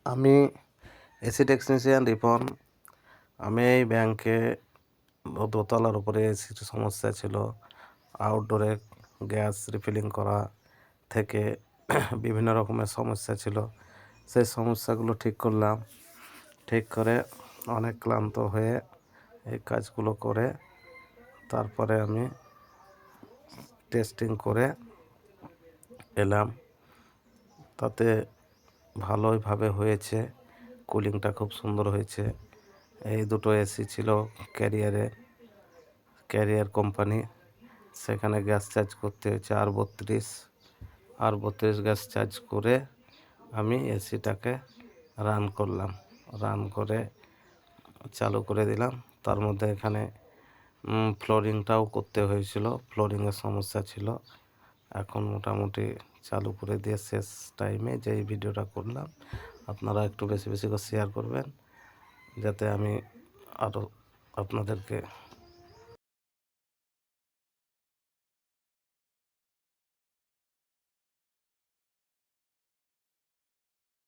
আমি AC technician Ripon. আমি এই ব্যাংকে দোতলার উপরে এসির সমস্যা ছিল। আউটডোরে গ্যাস রিফিলিং করা থেকে বিভিন্ন রকমের সমস্যা ছিল। সেই সমস্যাগুলো ঠিক করলাম। ঠিক করে অনেক ক্লান্ত হয়ে এই কাজগুলো করে তারপরে আমি টেস্টিং করে এলাম। তাতে ভালোইভাবে হয়েছে। কুলিংটা খুব সুন্দর হয়েছে। এই দুটো এসি ছিল ক্যারিয়ার কোম্পানি। সেখানে গ্যাস চার্জ করতে হয়েছে আর 32 গ্যাস চার্জ করে আমি এসিটাকে রান করে চালু করে দিলাম। তার মধ্যে এখানে ফ্লোরিংটাও করতে হয়েছিল, ফ্লোরিংয়ের সমস্যা ছিল। এখন মোটামুটি চালু করে দিয়ে শেষ টাইমে যে এই ভিডিওটা করলাম, আপনারা একটু বেশি বেশি করে শেয়ার করবেন, যাতে আমি আরও আপনাদেরকে